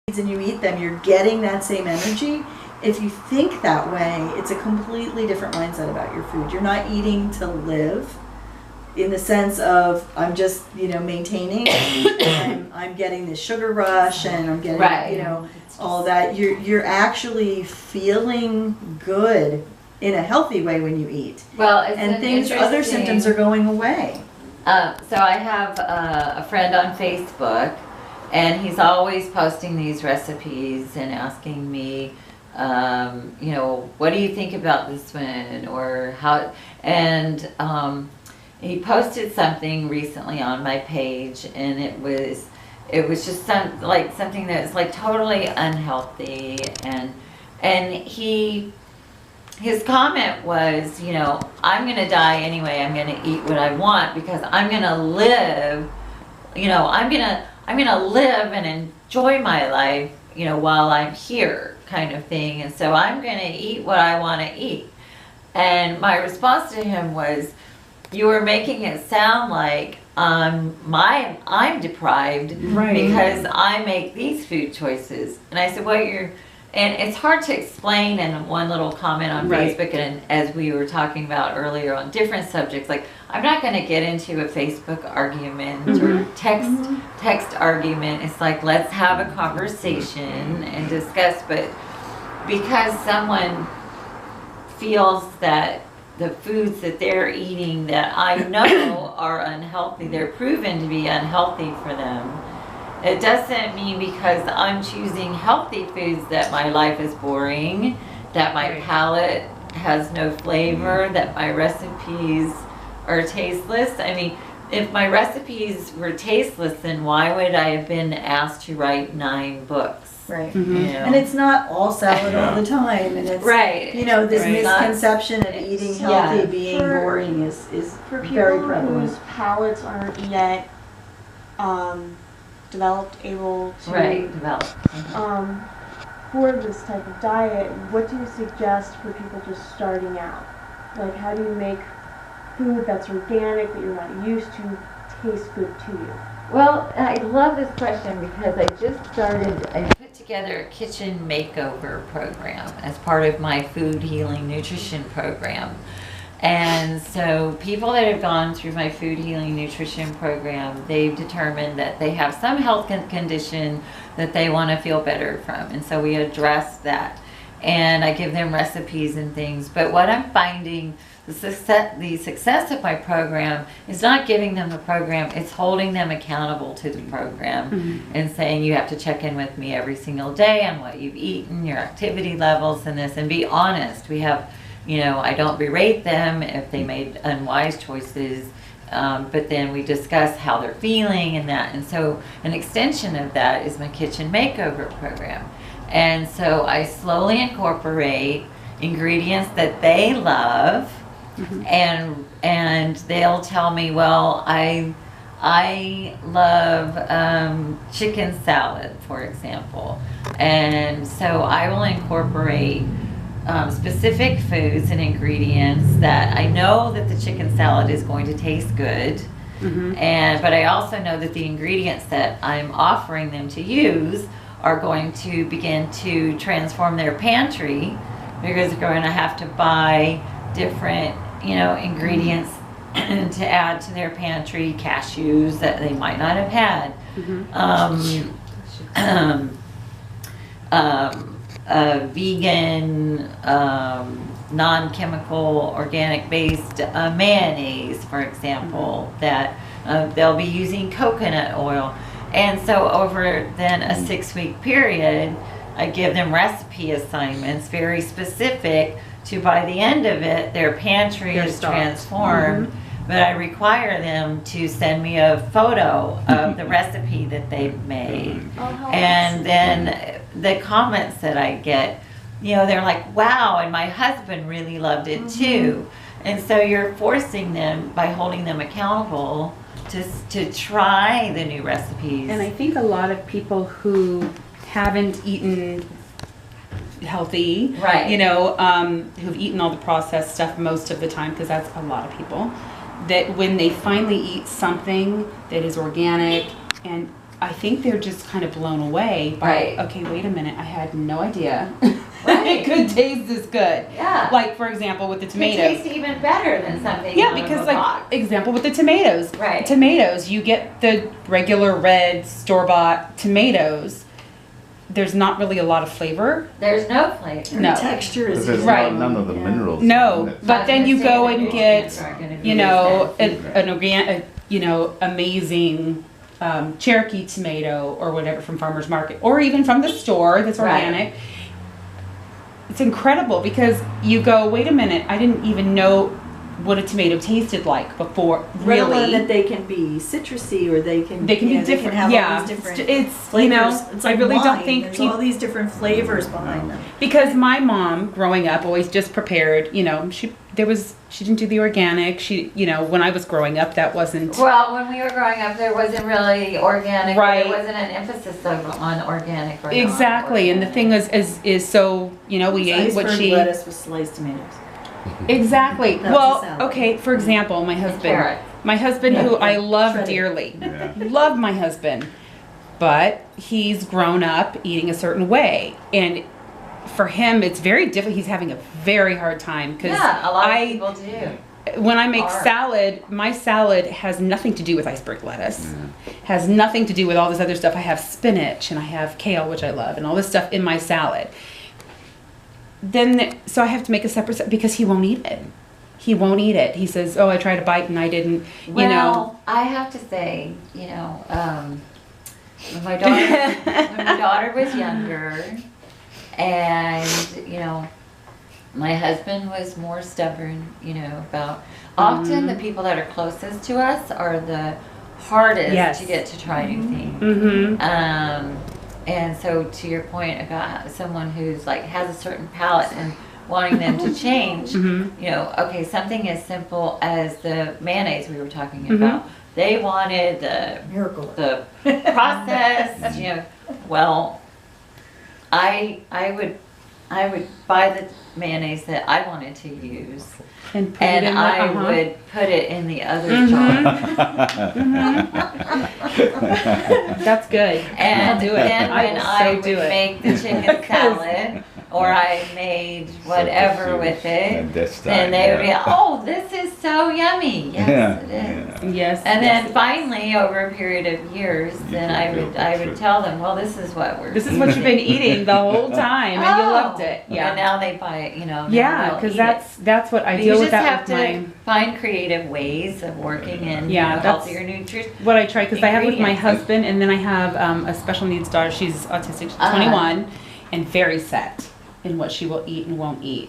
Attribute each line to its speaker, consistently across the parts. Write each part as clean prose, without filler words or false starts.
Speaker 1: and you eat them, you're getting that same energy. If you think that way, it's a completely different mindset about your food. You're not eating to live in the sense of I'm just, maintaining and I'm getting this sugar rush and I'm getting, all that. You're actually feeling good in a healthy way when you eat.
Speaker 2: Well,
Speaker 1: other symptoms are going away.
Speaker 2: So I have a friend on Facebook, and he's always posting these recipes and asking me, what do you think about this one, or how? And he posted something recently on my page, and it was just something that was like totally unhealthy, and his comment was, I'm going to die anyway. I'm going to eat what I want because I'm going to live, I'm going to live and enjoy my life, while I'm here, kind of thing. And so I'm going to eat what I want to eat. And my response to him was, you were making it sound like I'm deprived because I make these food choices. And I said, and it's hard to explain in one little comment on Facebook, and as we were talking about earlier on different subjects, like I'm not going to get into a Facebook argument or text argument. It's like, let's have a conversation and discuss. But because someone feels that the foods that they're eating that I know are unhealthy, they're proven to be unhealthy for them, it doesn't mean because I'm choosing healthy foods that my life is boring, that my palate has no flavor, that my recipes are tasteless. I mean, if my recipes were tasteless, then why would I have been asked to write 9 books?
Speaker 1: Right. And it's not all salad all the time. And it's, this misconception of eating healthy being boring is
Speaker 3: for people
Speaker 1: very prevalent.
Speaker 3: whose palates aren't yet developed, able to for this type of diet, what do you suggest for people just starting out? Like, how do you make food that's organic, that you're not used to, taste good to you?
Speaker 2: Well, I love this question because I put together a kitchen makeover program as part of my food healing nutrition program. And so people that have gone through my food healing nutrition program, they've determined that they have some health condition that they want to feel better from. And so we address that. And I give them recipes and things. But what I'm finding, the success of my program is not giving them the program, it's holding them accountable to the program and saying, you have to check in with me every single day on what you've eaten, your activity levels and this, and be honest. We have, I don't berate them if they made unwise choices, but then we discuss how they're feeling and that. And so an extension of that is my kitchen makeover program. And so I slowly incorporate ingredients that they love, and they'll tell me, well, I love chicken salad, for example. And so I will incorporate specific foods and ingredients that I know that the chicken salad is going to taste good. But I also know that the ingredients that I'm offering them to use are going to begin to transform their pantry, because they're going to have to buy different, ingredients to add to their pantry, cashews that they might not have had, vegan, non-chemical, organic-based mayonnaise, for example, that they'll be using coconut oil. And so over then a 6-week period, I give them recipe assignments, very specific to, by the end of it, their pantry is transformed. But I require them to send me a photo of the recipe that they've made. And then the comments that I get, they're like, wow, and my husband really loved it too. And so you're forcing them, by holding them accountable, to try the new recipes.
Speaker 4: And I think a lot of people who haven't eaten healthy, who've eaten all the processed stuff most of the time, because that's a lot of people, that when they finally eat something that is organic, and I think they're just kind of blown away by,
Speaker 2: Right.
Speaker 4: okay, wait a minute, I had no idea
Speaker 2: Right.
Speaker 4: it could taste this good.
Speaker 2: Yeah.
Speaker 4: Like, for example, with the
Speaker 2: It
Speaker 4: tomatoes.
Speaker 2: tastes even better than something
Speaker 4: Yeah,
Speaker 2: out of
Speaker 4: because
Speaker 2: a
Speaker 4: like,
Speaker 2: box.
Speaker 4: example with the tomatoes.
Speaker 2: Right.
Speaker 4: Tomatoes, you get the regular red store-bought tomatoes. There's not really a lot of flavor.
Speaker 2: There's no flavor.
Speaker 4: No.
Speaker 1: The texture is
Speaker 5: Because there's
Speaker 4: Right.
Speaker 5: none of the minerals.
Speaker 4: No,
Speaker 5: in it.
Speaker 4: but then you go and
Speaker 2: Nutrients
Speaker 4: get,
Speaker 2: aren't gonna be
Speaker 4: you
Speaker 2: as
Speaker 4: know,
Speaker 2: nasty.
Speaker 4: an organic, you know, amazing Cherokee tomato or whatever from farmer's market, or even from the store that's
Speaker 2: Right.
Speaker 4: organic. It's incredible because you go, wait a minute, I didn't even know what a tomato tasted like before.
Speaker 1: Let alone
Speaker 4: Really,
Speaker 1: that they can be citrusy or they can
Speaker 4: they can
Speaker 1: you
Speaker 4: be
Speaker 1: know,
Speaker 4: different.
Speaker 1: They can have
Speaker 4: Yeah,
Speaker 1: all these different
Speaker 4: it's
Speaker 1: flavors.
Speaker 4: you know,
Speaker 1: It's
Speaker 4: I
Speaker 1: like
Speaker 4: really
Speaker 1: wine.
Speaker 4: don't think
Speaker 1: There's
Speaker 4: people.
Speaker 1: all these different flavors behind them.
Speaker 4: Because my mom, growing up, always just prepared. You know, she didn't do the organic. She, you know, when I was growing up, that wasn't.
Speaker 2: Well, when we were growing up, there wasn't really organic.
Speaker 4: Right.
Speaker 2: There wasn't an emphasis on organic or
Speaker 4: Exactly, and the thing is so you know we ate what
Speaker 1: Iceberg
Speaker 4: she
Speaker 1: lettuce with sliced tomatoes.
Speaker 4: exactly.
Speaker 1: That's a
Speaker 4: Well,
Speaker 1: salad.
Speaker 4: okay. For example, my
Speaker 2: carrot.
Speaker 4: husband, who I love
Speaker 1: Shredded.
Speaker 4: dearly,
Speaker 5: Yeah.
Speaker 4: love my husband, but he's grown up eating a certain way, and for him, it's very difficult. He's having a very hard time because
Speaker 2: Yeah, a lot of people do.
Speaker 4: when I make
Speaker 2: Are.
Speaker 4: salad, my salad has nothing to do with iceberg lettuce. Has nothing to do with all this other stuff. I have spinach and I have kale, which I love, and all this stuff in my salad. So I have to make a separate because he won't eat it. He won't eat it. He says, "Oh, I tried to bite and I didn't." You
Speaker 2: Well,
Speaker 4: know.
Speaker 2: I have to say, you know, when my daughter was younger, and you know, my husband was more stubborn. You know, about often the people that are closest to us are the hardest
Speaker 4: Yes.
Speaker 2: to get to try new things.
Speaker 4: Mm-hmm.
Speaker 2: And so to your point about someone who's like has a certain palate and wanting them to change,
Speaker 4: Mhm.
Speaker 2: you know, okay, something as simple as the mayonnaise we were talking
Speaker 4: Mhm.
Speaker 2: about. They wanted
Speaker 1: Miracle.
Speaker 2: the process, you know. Well, I would buy the mayonnaise that I wanted to use,
Speaker 4: And put it
Speaker 2: and
Speaker 4: in the,
Speaker 2: I
Speaker 4: uh-huh.
Speaker 2: would put it in the other
Speaker 4: Mhm.
Speaker 2: jar.
Speaker 4: That's good.
Speaker 2: And
Speaker 4: I'll do it.
Speaker 2: then
Speaker 4: I
Speaker 2: when
Speaker 4: will
Speaker 2: I
Speaker 4: so
Speaker 2: would
Speaker 4: do it.
Speaker 2: make the chicken salad, or I made whatever with it,
Speaker 5: At this
Speaker 2: then
Speaker 5: time,
Speaker 2: they would be,
Speaker 5: yeah.
Speaker 2: oh, this is so yummy. Yes,
Speaker 5: Yeah,
Speaker 2: it is.
Speaker 5: yeah.
Speaker 4: Yes.
Speaker 2: And
Speaker 4: yes,
Speaker 2: then
Speaker 4: it
Speaker 2: finally, over a period of years,
Speaker 5: You
Speaker 2: then
Speaker 5: can
Speaker 2: I
Speaker 5: feel
Speaker 2: would
Speaker 5: the truth.
Speaker 2: tell them, well, this is what we're.
Speaker 4: This is what you've been eating the whole time, and you loved it.
Speaker 2: And
Speaker 4: Yeah.
Speaker 2: now they buy it, you know. now
Speaker 4: Yeah,
Speaker 2: they'll
Speaker 4: because
Speaker 2: eat
Speaker 4: that's what I
Speaker 2: it.
Speaker 4: deal
Speaker 2: You
Speaker 4: with
Speaker 2: just
Speaker 4: that
Speaker 2: have
Speaker 4: with
Speaker 2: to
Speaker 4: my.
Speaker 2: find creative ways of working in
Speaker 4: Yeah,
Speaker 2: you know,
Speaker 4: that's-
Speaker 2: healthier nutrition.
Speaker 4: What I try, because I have with my
Speaker 2: Ingredients.
Speaker 4: husband, and then I have a special needs daughter. She's autistic, she's
Speaker 2: Uh-huh.
Speaker 4: 21, and very set in what she will eat and won't eat.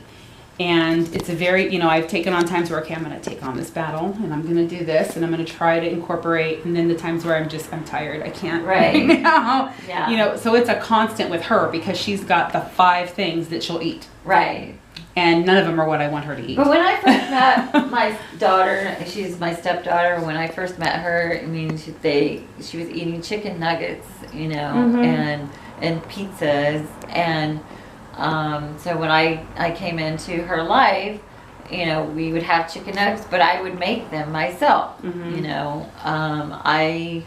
Speaker 4: And it's a very, you know, I've taken on times where, okay, I'm going to take on this battle, and I'm going to do this, and I'm going to try to incorporate, and then the times where I'm tired, I can't
Speaker 2: Right.
Speaker 4: now.
Speaker 2: Yeah.
Speaker 4: You know, so it's a constant with her because she's got the 5 things that she'll eat,
Speaker 2: Right.
Speaker 4: and none of them are what I want her to eat.
Speaker 2: But when I first met my daughter, she's my stepdaughter. When I first met her, I mean, she was eating chicken nuggets, you know,
Speaker 4: Mhm.
Speaker 2: and pizzas, and so when I came into her life, you know, we would have chicken nuggets, but I would make them myself.
Speaker 4: Mhm.
Speaker 2: You know, I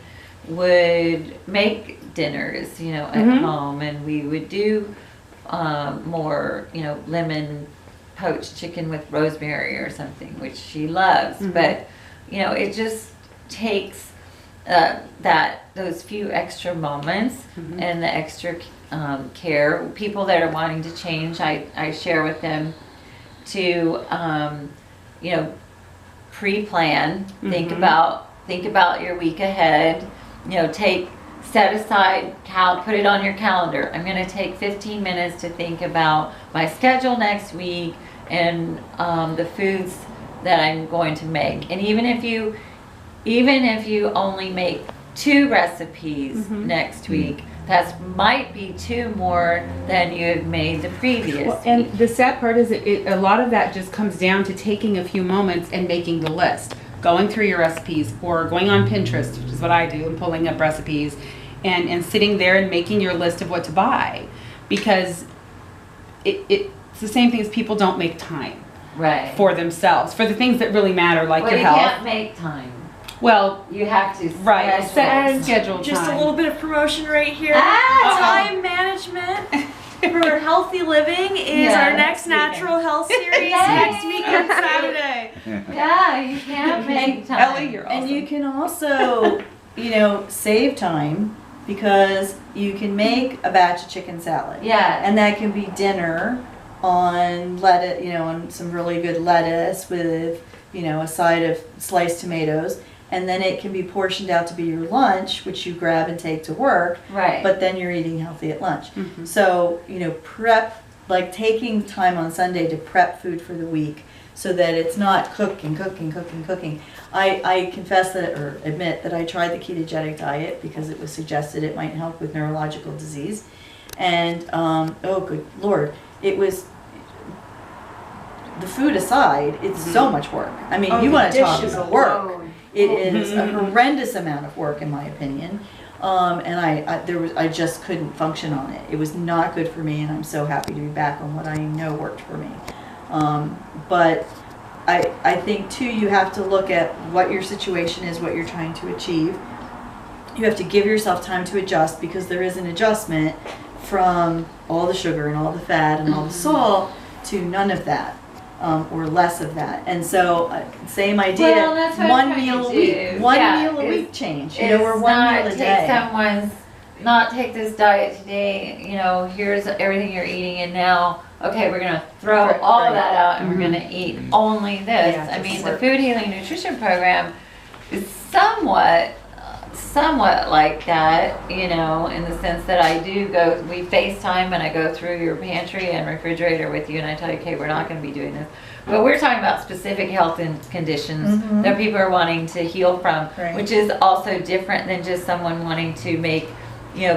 Speaker 2: would make dinners, you know, at
Speaker 4: Mhm.
Speaker 2: home, and we would do more, you know, lemon poached chicken with rosemary or something, which she loves.
Speaker 4: Mhm.
Speaker 2: But you know, it just takes those few extra moments
Speaker 4: Mhm.
Speaker 2: and the extra care. People that are wanting to change, I share with them to you know, pre-plan. Think
Speaker 4: Mhm.
Speaker 2: about your week ahead. You know, set aside, put it on your calendar. I'm going to take 15 minutes to think about my schedule next week and the foods that I'm going to make. And even if you only make 2 recipes
Speaker 4: Mhm.
Speaker 2: next week, that might be 2 more than you have made the previous
Speaker 4: Well, and
Speaker 2: week.
Speaker 4: the sad part is a lot of that just comes down to taking a few moments and making the list, going through your recipes or going on Pinterest, which is what I do, and pulling up recipes and sitting there and making your list of what to buy, because it's the same thing as people don't make time
Speaker 2: Right.
Speaker 4: for themselves, for the things that really matter, like
Speaker 2: well,
Speaker 4: your
Speaker 2: you
Speaker 4: health.
Speaker 2: can't make time.
Speaker 4: Well,
Speaker 2: You have to
Speaker 4: right,
Speaker 2: schedule.
Speaker 4: set schedule
Speaker 3: Just
Speaker 4: time.
Speaker 3: a little bit of promotion right here.
Speaker 2: Ah!
Speaker 3: Time management for healthy living is
Speaker 2: Yeah,
Speaker 3: our next natural health series next week on Saturday.
Speaker 2: Yeah, you can't make time.
Speaker 4: Ellie, you're awesome.
Speaker 1: And you can also, save time because you can make a batch of chicken salad.
Speaker 2: Yeah.
Speaker 1: And that can be dinner on lettuce, on some really good lettuce with, a side of sliced tomatoes. And then it can be portioned out to be your lunch, which you grab and take to work.
Speaker 2: Right.
Speaker 1: But then you're eating healthy at lunch.
Speaker 4: Mhm.
Speaker 1: So, prep, like taking time on Sunday to prep food for the week so that it's not cooking. I confess that, or admit that I tried the ketogenic diet because it was suggested it might help with neurological disease. And, oh good Lord, it was, the food aside, it's so much work. I mean, you want to talk about work. It is a horrendous amount of work, in my opinion, and I just couldn't function on it. It was not good for me, and I'm so happy to be back on what I know worked for me. But I think too, you have to look at what your situation is, what you're trying to achieve. You have to give yourself time to adjust because there is an adjustment from all the sugar and all the fat and all the salt to none of that. Or less of that, and so same idea.
Speaker 2: Well, that's what
Speaker 1: one
Speaker 2: I'm trying
Speaker 1: meal
Speaker 2: to
Speaker 1: a
Speaker 2: do.
Speaker 1: week, one
Speaker 2: Yeah,
Speaker 1: meal a
Speaker 2: is-
Speaker 1: week change.
Speaker 2: It's
Speaker 1: Or one
Speaker 2: not
Speaker 1: meal a
Speaker 2: take
Speaker 1: day.
Speaker 2: someone's, not take this diet today, here's everything you're eating, and now, okay, we're gonna throw
Speaker 1: Right,
Speaker 2: all
Speaker 1: right.
Speaker 2: of that out and we're gonna eat only this.
Speaker 1: Yeah,
Speaker 2: I mean,
Speaker 1: just
Speaker 2: the
Speaker 1: work.
Speaker 2: Food Healing Nutrition Program is somewhat like that, in the sense that I do we FaceTime and I go through your pantry and refrigerator with you and I tell you, okay, we're not gonna be doing this. But we're talking about specific health conditions that people are wanting to heal from,
Speaker 1: Right.
Speaker 2: which is also different than just someone wanting to make,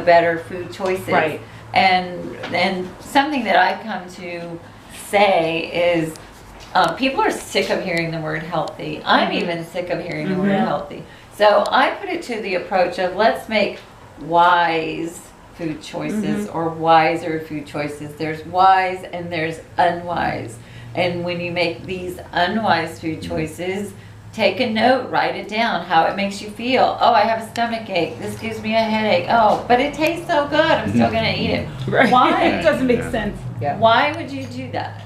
Speaker 2: better food choices.
Speaker 4: Right.
Speaker 2: And something that I've come to say is, people are sick of hearing the word healthy. I'm even sick of hearing the word healthy. So I put it to the approach of let's make wise food choices or wiser food choices. There's wise and there's unwise. And when you make these unwise food choices, take a note, write it down, how it makes you feel. Oh, I have a stomach ache. This gives me a headache. Oh, but it tastes so good. I'm still going to eat it.
Speaker 4: Right.
Speaker 2: Why?
Speaker 4: It doesn't make sense. Yeah.
Speaker 2: Why would you do that?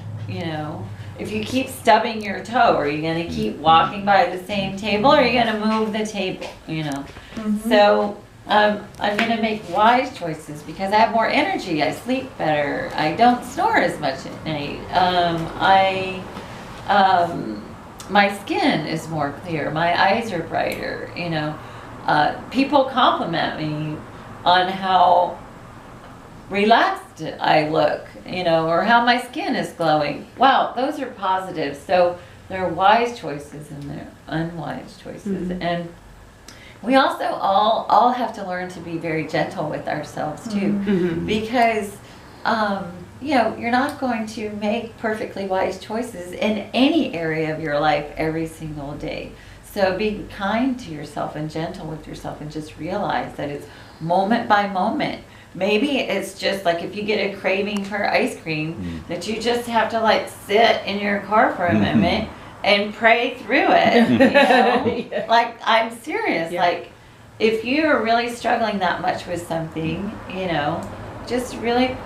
Speaker 2: If you keep stubbing your toe, are you going to keep walking by the same table or are you going to move the table? So I'm going to make wise choices because I have more energy. I sleep better. I don't snore as much at night. My skin is more clear. My eyes are brighter. People compliment me on how relaxed I look, or how my skin is glowing. Wow, those are positives. So there are wise choices and there are unwise choices. And we also all have to learn to be very gentle with ourselves too, because you're not going to make perfectly wise choices in any area of your life every single day. So be kind to yourself and gentle with yourself and just realize that it's moment by moment. Maybe it's just like if you get a craving for ice cream, that you just have to sit in your car for a moment and pray through it. Like, I'm serious.
Speaker 4: Yeah.
Speaker 2: Like, if you're really struggling that much with something, just really,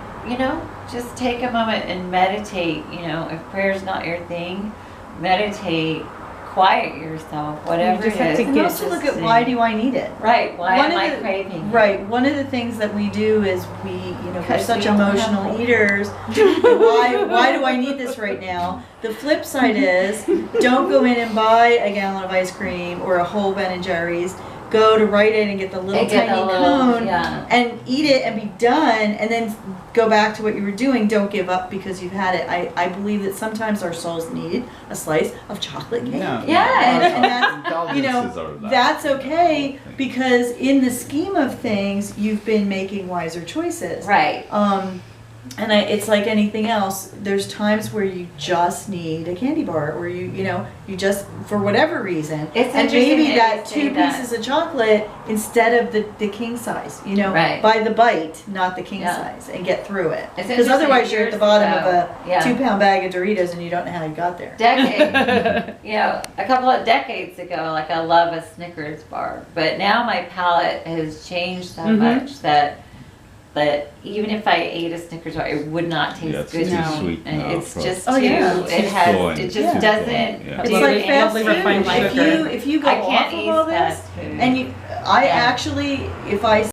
Speaker 2: just take a moment and meditate. If prayer's not your thing, meditate, quiet yourself, whatever
Speaker 4: just
Speaker 2: it
Speaker 4: have
Speaker 2: is.
Speaker 4: to
Speaker 1: And
Speaker 4: get
Speaker 1: also
Speaker 2: Just
Speaker 1: look at
Speaker 2: sing.
Speaker 1: why do I need it?
Speaker 2: Right, why
Speaker 1: One
Speaker 2: am
Speaker 1: of
Speaker 2: I
Speaker 1: the-
Speaker 2: craving?
Speaker 1: Right. One of the things that we do is we're
Speaker 2: Because
Speaker 1: such
Speaker 2: we don't have
Speaker 1: emotional
Speaker 2: one.
Speaker 1: eaters. Why do I need this right now? The flip side is don't go in and buy a gallon of ice cream or a whole Ben and Jerry's. Go to Rite Aid and get the little
Speaker 2: And get
Speaker 1: tiny
Speaker 2: the little-
Speaker 1: cone
Speaker 2: yeah.
Speaker 1: and eat it and be done, and then go back to what you were doing. Don't give up because you've had it. I believe that sometimes our souls need a slice of chocolate cake.
Speaker 2: Yeah.
Speaker 1: And that's,
Speaker 5: Indulgences are that.
Speaker 1: that's okay because in the scheme of things, you've been making wiser choices.
Speaker 2: Right.
Speaker 1: And it's like anything else. There's times where you just need a candy bar, or you just, for whatever reason.
Speaker 2: It's
Speaker 1: and
Speaker 2: interesting
Speaker 1: maybe
Speaker 2: that
Speaker 1: that
Speaker 2: you say
Speaker 1: 2
Speaker 2: that.
Speaker 1: pieces of chocolate instead of the king size,
Speaker 2: Right.
Speaker 1: by the bite, not the king
Speaker 2: Yeah.
Speaker 1: size, and get through it.
Speaker 2: It's
Speaker 1: Because
Speaker 2: interesting,
Speaker 1: otherwise you're at the bottom of a
Speaker 2: yeah.
Speaker 1: 2-pound bag of Doritos and you don't know how you got there.
Speaker 2: Decade, a couple of decades ago, like I love a Snickers bar, but now my palate has changed so much that even if I ate a Snickers bar, it would not taste
Speaker 5: Yeah, it's
Speaker 2: good
Speaker 5: too
Speaker 2: to me.
Speaker 5: sweet
Speaker 2: And
Speaker 5: now
Speaker 2: it's
Speaker 5: for-
Speaker 2: just
Speaker 1: Oh,
Speaker 2: too.
Speaker 1: yeah.
Speaker 2: It has.
Speaker 5: Flowing.
Speaker 2: It just
Speaker 1: Yeah.
Speaker 2: doesn't.
Speaker 5: Yeah.
Speaker 1: It's
Speaker 2: do
Speaker 1: like
Speaker 2: anything
Speaker 1: fast
Speaker 4: lovely
Speaker 1: food.
Speaker 4: refined
Speaker 1: If
Speaker 4: sugar.
Speaker 1: you go
Speaker 2: I
Speaker 1: off
Speaker 2: can't
Speaker 1: of
Speaker 2: eat
Speaker 1: all
Speaker 2: fast
Speaker 1: this,
Speaker 2: food.
Speaker 1: and I
Speaker 2: Yeah.
Speaker 1: actually, if I